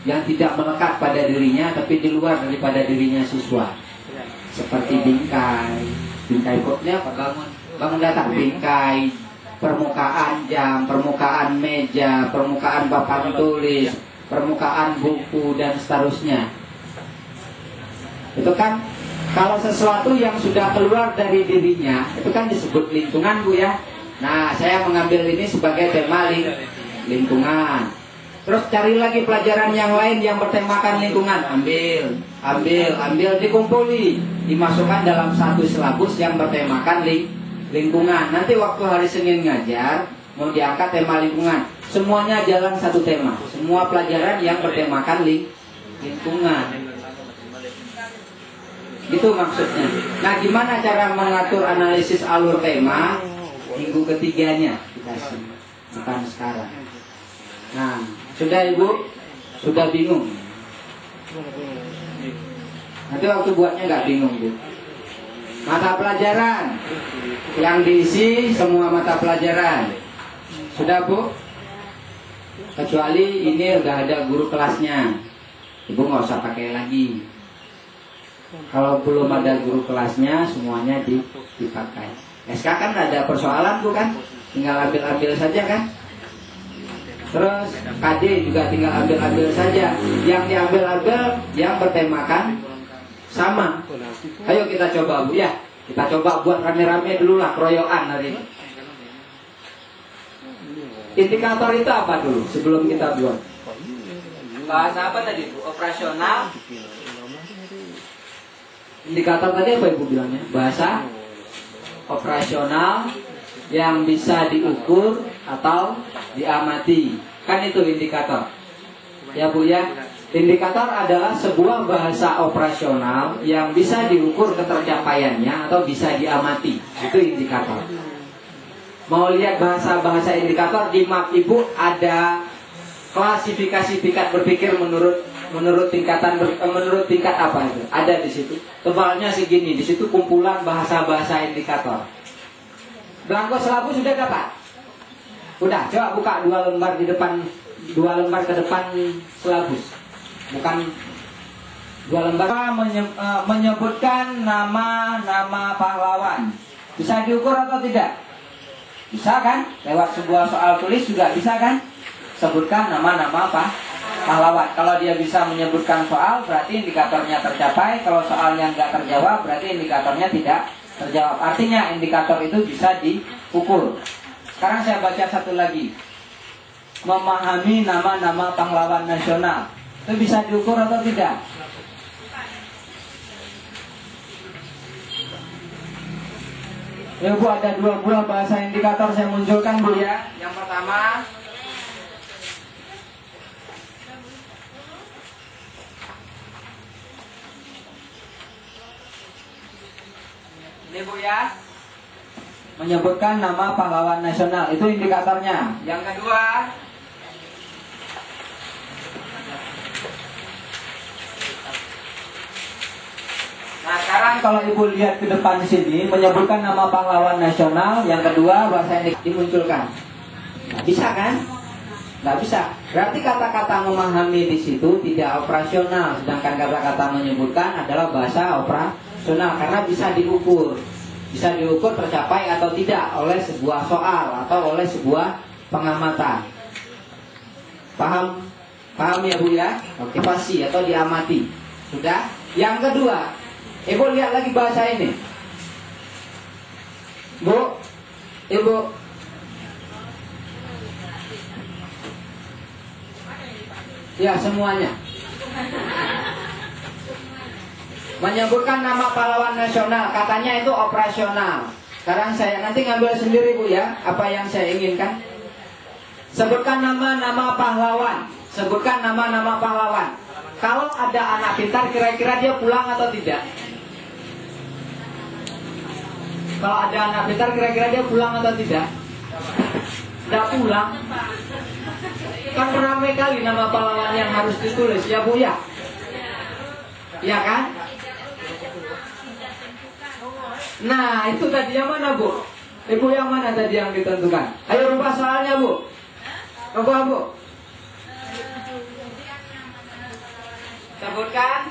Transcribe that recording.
yang tidak melekat pada dirinya tapi di luar daripada dirinya siswa. Seperti bingkai koknya apa, bangun datar, bingkai, permukaan jam, permukaan meja, permukaan papan tulis, permukaan buku, dan seterusnya. Itu kan kalau sesuatu yang sudah keluar dari dirinya, itu kan disebut lingkungan, Bu ya. Nah, saya mengambil ini sebagai tema lingkungan. Terus cari lagi pelajaran yang lain yang bertemakan lingkungan. Ambil, dikumpuli, dimasukkan dalam satu silabus yang bertemakan lingkungan. Nanti waktu hari Senin ngajar, mau diangkat tema lingkungan. Semuanya jalan satu tema. Semua pelajaran yang bertemakan lingkungan. Itu maksudnya. Nah, gimana cara mengatur analisis alur tema? Minggu ketiganya kita bukan sekarang. Nah, sudah Ibu? Sudah bingung? Nanti waktu buatnya nggak bingung, Bu. Mata pelajaran yang diisi semua mata pelajaran. Sudah, Bu? Kecuali ini udah ada guru kelasnya, Ibu nggak usah pakai lagi. Kalau belum ada guru kelasnya, semuanya dipakai. SK kan ada persoalan, Bu kan? Tinggal ambil-ambil saja kan? Terus KD juga tinggal ambil-ambil saja. Yang diambil-ambil yang bertemakan sama. Ayo kita coba, Bu ya. Kita coba buat rame-rame dulu lah, keroyokan hari ini. Indikator itu apa dulu sebelum kita buat? Bahasa apa tadi, Bu? Operasional. Indikator tadi apa Ibu bilangnya? Bahasa operasional yang bisa diukur atau diamati. Kan itu indikator. Ya Bu ya. Indikator adalah sebuah bahasa operasional yang bisa diukur ketercapaiannya atau bisa diamati. Itu indikator. Mau lihat bahasa-bahasa indikator di map Ibu ada klasifikasi tingkat berpikir menurut tingkat apa itu? Ada di situ. Tebalnya segini, di situ kumpulan bahasa-bahasa indikator. Belangko selabu sudah dapat? Udah, coba buka 2 lembar di depan, 2 lembar ke depan selabus. Bukan 2 lembar. Menyebutkan nama-nama pahlawan. Bisa diukur atau tidak? Bisa kan? Lewat sebuah soal tulis juga bisa kan? Sebutkan nama-nama pahlawan. Kalau dia bisa menyebutkan soal, berarti indikatornya tercapai. Kalau soalnya nggak terjawab, berarti indikatornya tidak terjawab. Artinya indikator itu bisa diukur. Sekarang saya baca satu lagi. Memahami nama-nama pahlawan nasional. Itu bisa diukur atau tidak? Ya Bu, ada 2 buah bahasa indikator saya munculkan Bu ya. Yang pertama, ini Bu ya, menyebutkan nama pahlawan nasional. Itu indikatornya. Yang kedua, nah sekarang kalau Ibu lihat ke depan sini, menyebutkan nama pahlawan nasional. Yang kedua, bahasa yang dimunculkan. Nggak bisa kan? Nggak bisa. Berarti kata-kata memahami di situ tidak operasional. Sedangkan kata-kata menyebutkan adalah bahasa operasional. Karena bisa diukur. Bisa diukur tercapai atau tidak oleh sebuah soal atau oleh sebuah pengamatan. Paham? Paham ya Bu ya? Oke, pasti atau diamati. Sudah? Yang kedua, Ibu lihat lagi bahasa ini. Bu, Ibu. Ya, semuanya. Menyebutkan nama pahlawan nasional, katanya itu operasional. Sekarang saya nanti ngambil sendiri Bu ya, apa yang saya inginkan. Sebutkan nama-nama pahlawan. Sebutkan nama-nama pahlawan. Kalau ada anak pintar, kira-kira dia pulang atau tidak? Kalau ada anak pintar, kira-kira dia pulang atau tidak? Tidak pulang. Kan ramai kali nama pahlawan yang harus ditulis, ya Bu ya? Iya kan? Nah, itu tadi yang mana Bu? Ibu yang mana tadi yang ditentukan? Ayo rubah soalnya Bu. Rubah Bu. Sebutkan